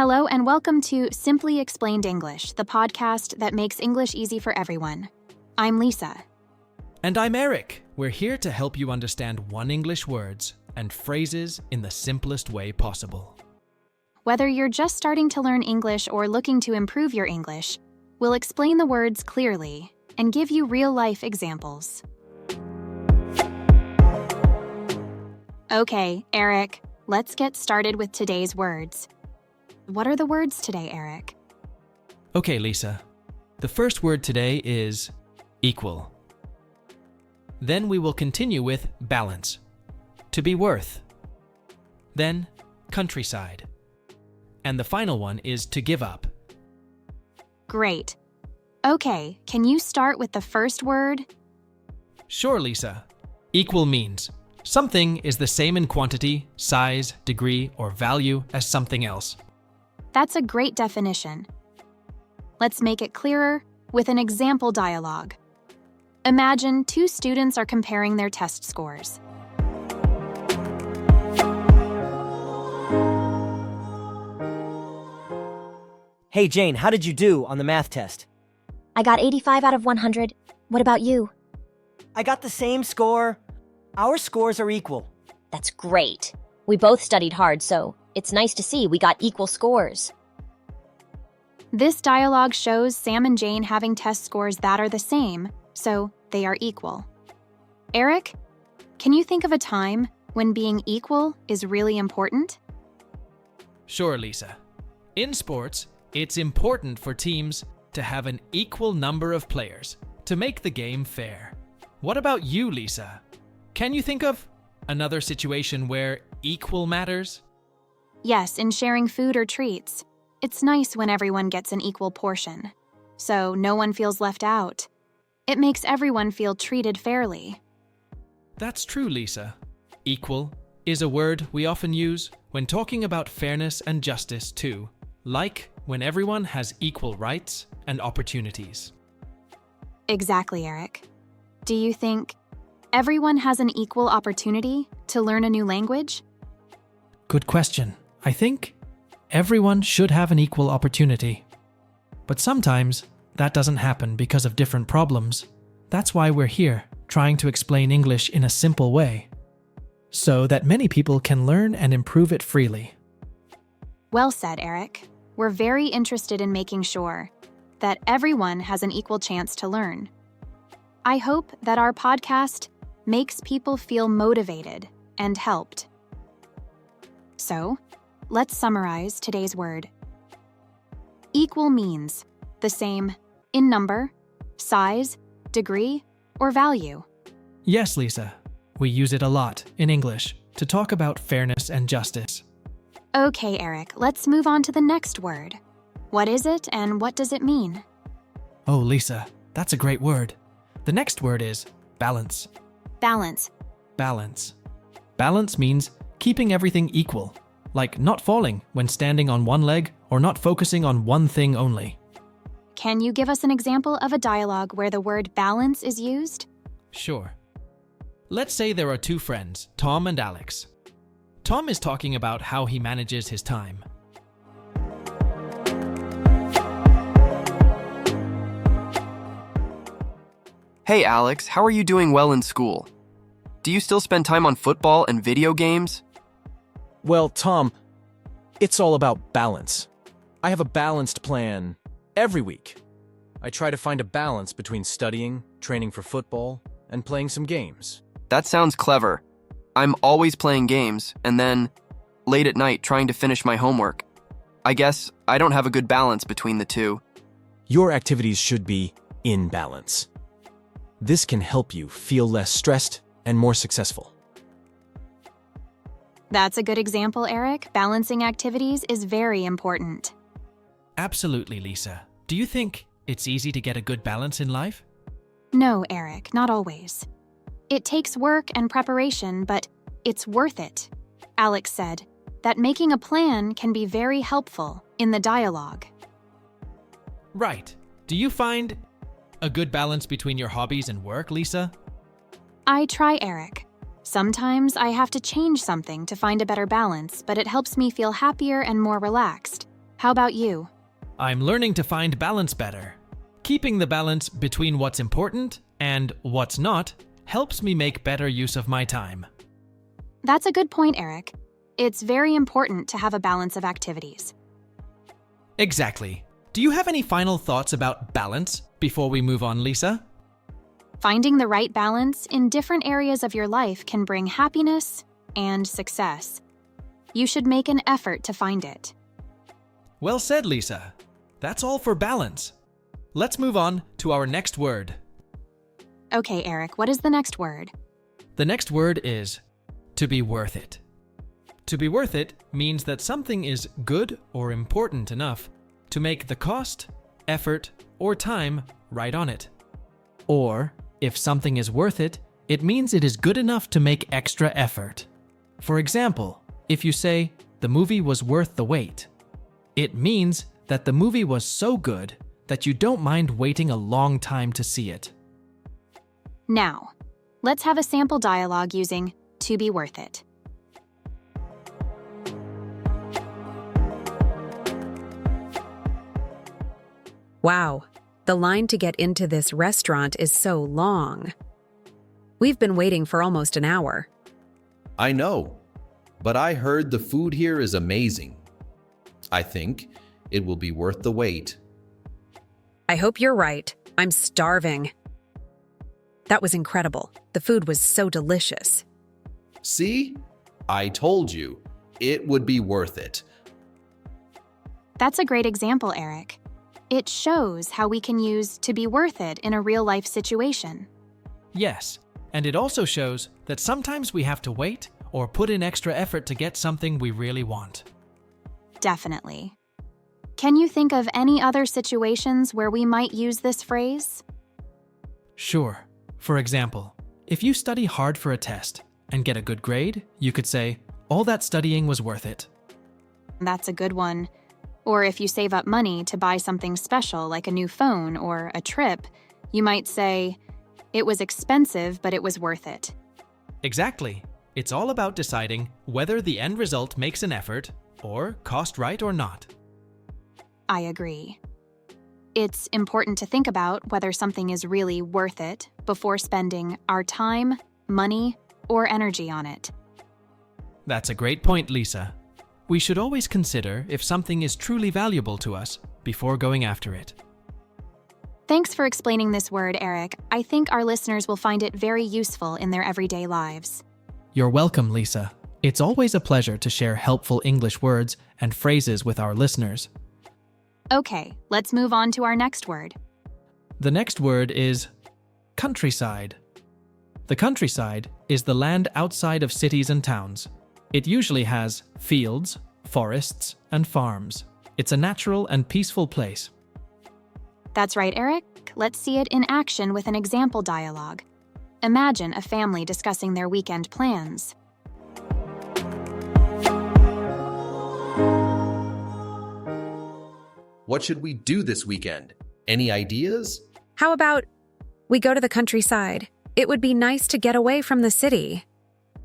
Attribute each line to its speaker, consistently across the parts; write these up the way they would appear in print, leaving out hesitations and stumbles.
Speaker 1: Hello and welcome to Simply Explained English, the podcast that makes English easy for everyone. I'm Lisa.
Speaker 2: And I'm Eric. We're here to help you understand one English words and phrases in the simplest way possible.
Speaker 1: Whether you're just starting to learn English or looking to improve your English, we'll explain the words clearly and give you real-life examples. Okay, Eric, let's get started with today's words. What are the words today, Eric?
Speaker 2: Okay, Lisa. The first word today is equal. Then we will continue with balance, to be worth. Then countryside. And the final one is to give up.
Speaker 1: Great. Okay, can you start with the first word?
Speaker 2: Sure, Lisa. Equal means something is the same in quantity, size, degree, or value as something else.
Speaker 1: That's a great definition. Let's make it clearer with an example dialogue. Imagine two students are comparing their test scores.
Speaker 3: Hey Jane, how did you do on the math test?
Speaker 4: I got 85 out of 100. What about you?
Speaker 3: I got the same score. Our scores are equal.
Speaker 4: That's great. We both studied hard, so it's nice to see we got equal scores.
Speaker 1: This dialogue shows Sam and Jane having test scores that are the same, so they are equal. Eric, can you think of a time when being equal is really important?
Speaker 2: Sure, Lisa. In sports, it's important for teams to have an equal number of players to make the game fair. What about you, Lisa? Can you think of another situation where equal matters?
Speaker 1: Yes, in sharing food or treats. It's nice when everyone gets an equal portion, so no one feels left out. It makes everyone feel treated fairly.
Speaker 2: That's true, Lisa. Equal is a word we often use when talking about fairness and justice too, like when everyone has equal rights and opportunities.
Speaker 1: Exactly, Eric. Do you think everyone has an equal opportunity to learn a new language?
Speaker 2: Good question. I think everyone should have an equal opportunity. But sometimes that doesn't happen because of different problems. That's why we're here, trying to explain English in a simple way, so that many people can learn and improve it freely.
Speaker 1: Well said, Eric. We're very interested in making sure that everyone has an equal chance to learn. I hope that our podcast makes people feel motivated and helped. So, let's summarize today's word. Equal means the same in number, size, degree, or value.
Speaker 2: Yes, Lisa. We use it a lot in English to talk about fairness and justice.
Speaker 1: Okay, Eric, let's move on to the next word. What is it and what does it mean?
Speaker 2: Oh, Lisa, that's a great word. The next word is balance.
Speaker 1: Balance.
Speaker 2: Balance. Balance means keeping everything equal, like not falling when standing on one leg or not focusing on one thing only.
Speaker 1: Can you give us an example of a dialogue where the word balance is used?
Speaker 2: Sure. Let's say there are two friends, Tom and Alex. Tom is talking about how he manages his time.
Speaker 5: Hey Alex, how are you doing well in school? Do you still spend time on football and video games?
Speaker 6: Well, Tom, it's all about balance. I have a balanced plan every week. I try to find a balance between studying, training for football, and playing some games.
Speaker 5: That sounds clever. I'm always playing games, and then, late at night, trying to finish my homework. I guess I don't have a good balance between the two.
Speaker 6: Your activities should be in balance. This can help you feel less stressed and more successful.
Speaker 1: That's a good example, Eric. Balancing activities is very important.
Speaker 2: Absolutely, Lisa. Do you think it's easy to get a good balance in life?
Speaker 1: No, Eric, not always. It takes work and preparation, but it's worth it. Alex said that making a plan can be very helpful in the dialogue.
Speaker 2: Right. Do you find a good balance between your hobbies and work, Lisa?
Speaker 1: I try, Eric. Sometimes I have to change something to find a better balance, but it helps me feel happier and more relaxed. How about you?
Speaker 2: I'm learning to find balance better. Keeping the balance between what's important and what's not helps me make better use of my time.
Speaker 1: That's a good point, Eric. It's very important to have a balance of activities.
Speaker 2: Exactly. Do you have any final thoughts about balance before we move on, Lisa?
Speaker 1: Finding the right balance in different areas of your life can bring happiness and success. You should make an effort to find it.
Speaker 2: Well said, Lisa. That's all for balance. Let's move on to our next word.
Speaker 1: Okay, Eric, what is the next word?
Speaker 2: The next word is to be worth it. To be worth it means that something is good or important enough to make the cost, effort, or time right on it. Or, if something is worth it, it means it is good enough to make extra effort. For example, if you say, "The movie was worth the wait," it means that the movie was so good that you don't mind waiting a long time to see it.
Speaker 1: Now, let's have a sample dialogue using to be worth it.
Speaker 7: Wow, the line to get into this restaurant is so long. We've been waiting for almost an hour.
Speaker 8: I know, but I heard the food here is amazing. I think it will be worth the wait.
Speaker 7: I hope you're right. I'm starving. That was incredible. The food was so delicious.
Speaker 8: See? I told you, it would be worth it.
Speaker 1: That's a great example, Eric. It shows how we can use to be worth it in a real-life situation.
Speaker 2: Yes, and it also shows that sometimes we have to wait or put in extra effort to get something we really want.
Speaker 1: Definitely. Can you think of any other situations where we might use this phrase?
Speaker 2: Sure. For example, if you study hard for a test and get a good grade, you could say, "All that studying was worth it."
Speaker 1: That's a good one. Or if you save up money to buy something special like a new phone or a trip, you might say, "It was expensive, but it was worth it."
Speaker 2: Exactly. It's all about deciding whether the end result makes an effort or cost right or not.
Speaker 1: I agree. It's important to think about whether something is really worth it before spending our time, money, or energy on it.
Speaker 2: That's a great point, Lisa. We should always consider if something is truly valuable to us before going after it.
Speaker 1: Thanks for explaining this word, Eric. I think our listeners will find it very useful in their everyday lives.
Speaker 2: You're welcome, Lisa. It's always a pleasure to share helpful English words and phrases with our listeners.
Speaker 1: Okay, let's move on to our next word.
Speaker 2: The next word is countryside. The countryside is the land outside of cities and towns. It usually has fields, forests, and farms. It's a natural and peaceful place.
Speaker 1: That's right, Eric. Let's see it in action with an example dialogue. Imagine a family discussing their weekend plans.
Speaker 8: What should we do this weekend? Any ideas?
Speaker 7: How about we go to the countryside? It would be nice to get away from the city.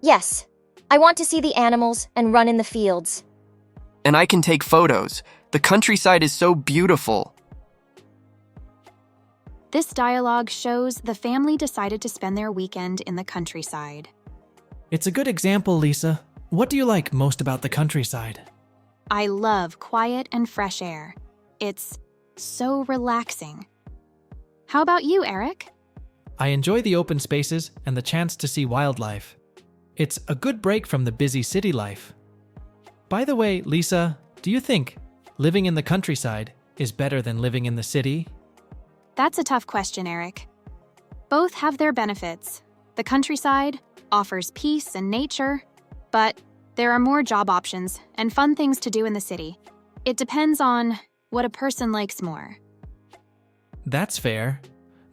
Speaker 4: Yes, I want to see the animals and run in the fields.
Speaker 5: And I can take photos. The countryside is so beautiful.
Speaker 1: This dialogue shows the family decided to spend their weekend in the countryside.
Speaker 2: It's a good example, Lisa. What do you like most about the countryside?
Speaker 1: I love quiet and fresh air. It's so relaxing. How about you, Eric?
Speaker 2: I enjoy the open spaces and the chance to see wildlife. It's a good break from the busy city life. By the way, Lisa, do you think living in the countryside is better than living in the city?
Speaker 1: That's a tough question, Eric. Both have their benefits. The countryside offers peace and nature, but there are more job options and fun things to do in the city. It depends on what a person likes more.
Speaker 2: That's fair.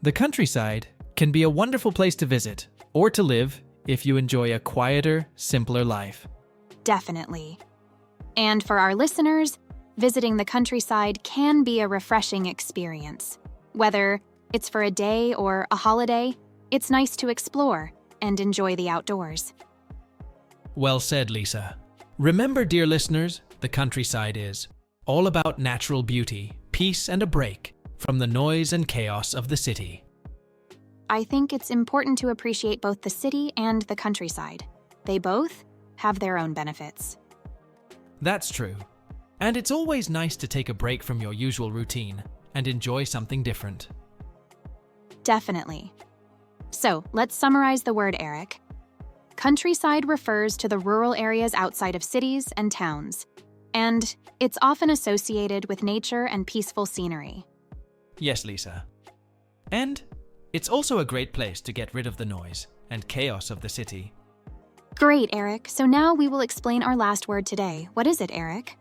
Speaker 2: The countryside can be a wonderful place to visit or to live if you enjoy a quieter, simpler life.
Speaker 1: Definitely. And for our listeners, visiting the countryside can be a refreshing experience. Whether it's for a day or a holiday, it's nice to explore and enjoy the outdoors.
Speaker 2: Well said, Lisa. Remember, dear listeners, the countryside is all about natural beauty, peace, and a break from the noise and chaos of the city.
Speaker 1: I think it's important to appreciate both the city and the countryside. They both have their own benefits.
Speaker 2: That's true. And it's always nice to take a break from your usual routine and enjoy something different.
Speaker 1: Definitely. So, let's summarize the word, Eric. Countryside refers to the rural areas outside of cities and towns, and it's often associated with nature and peaceful scenery.
Speaker 2: Yes, Lisa. And it's also a great place to get rid of the noise and chaos of the city.
Speaker 1: Great, Eric. So now we will explain our last word today. What is it, Eric?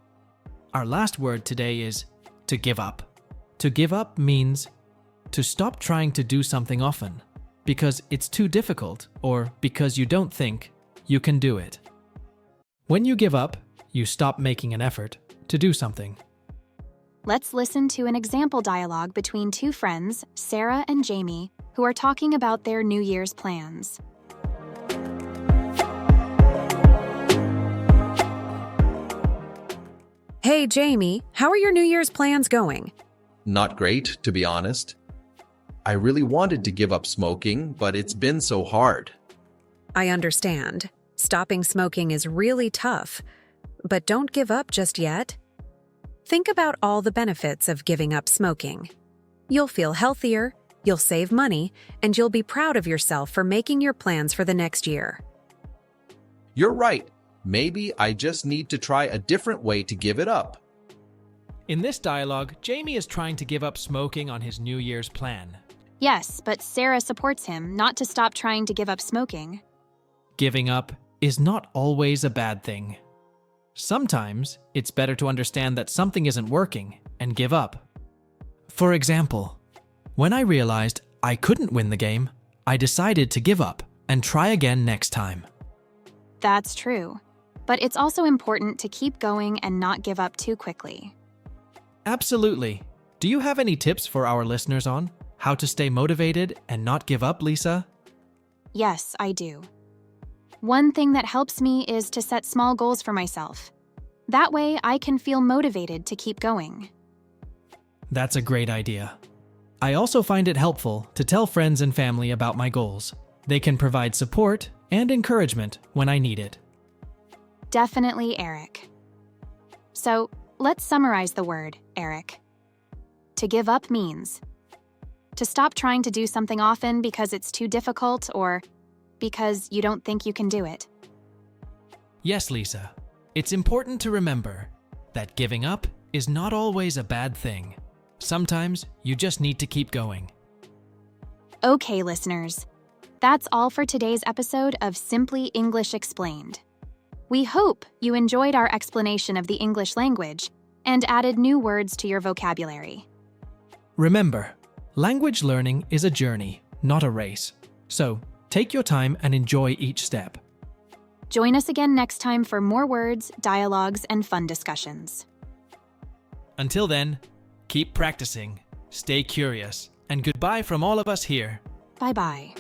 Speaker 2: Our last word today is to give up. To give up means to stop trying to do something often because it's too difficult or because you don't think you can do it. When you give up, you stop making an effort to do something.
Speaker 1: Let's listen to an example dialogue between two friends, Sarah and Jamie, who are talking about their New Year's plans.
Speaker 7: Hey, Jamie, how are your New Year's plans going?
Speaker 8: Not great, to be honest. I really wanted to give up smoking, but it's been so hard.
Speaker 7: I understand. Stopping smoking is really tough, but don't give up just yet. Think about all the benefits of giving up smoking. You'll feel healthier, you'll save money, and you'll be proud of yourself for making your plans for the next year.
Speaker 8: You're right. Maybe I just need to try a different way to give it up.
Speaker 2: In this dialogue, Jamie is trying to give up smoking on his New Year's plan.
Speaker 1: Yes, but Sarah supports him not to stop trying to give up smoking.
Speaker 2: Giving up is not always a bad thing. Sometimes it's better to understand that something isn't working and give up. For example, when I realized I couldn't win the game, I decided to give up and try again next time.
Speaker 1: That's true. But it's also important to keep going and not give up too quickly.
Speaker 2: Absolutely. Do you have any tips for our listeners on how to stay motivated and not give up, Lisa?
Speaker 1: Yes, I do. One thing that helps me is to set small goals for myself. That way, I can feel motivated to keep going.
Speaker 2: That's a great idea. I also find it helpful to tell friends and family about my goals. They can provide support and encouragement when I need it.
Speaker 1: Definitely, Eric. So, let's summarize the word, Eric. To give up means to stop trying to do something often because it's too difficult or because you don't think you can do it.
Speaker 2: Yes, Lisa. It's important to remember that giving up is not always a bad thing. Sometimes you just need to keep going.
Speaker 1: Okay, listeners. That's all for today's episode of Simply English Explained. We hope you enjoyed our explanation of the English language and added new words to your vocabulary.
Speaker 2: Remember, language learning is a journey, not a race. So, take your time and enjoy each step.
Speaker 1: Join us again next time for more words, dialogues, and fun discussions.
Speaker 2: Until then, keep practicing, stay curious, and goodbye from all of us here.
Speaker 1: Bye-bye.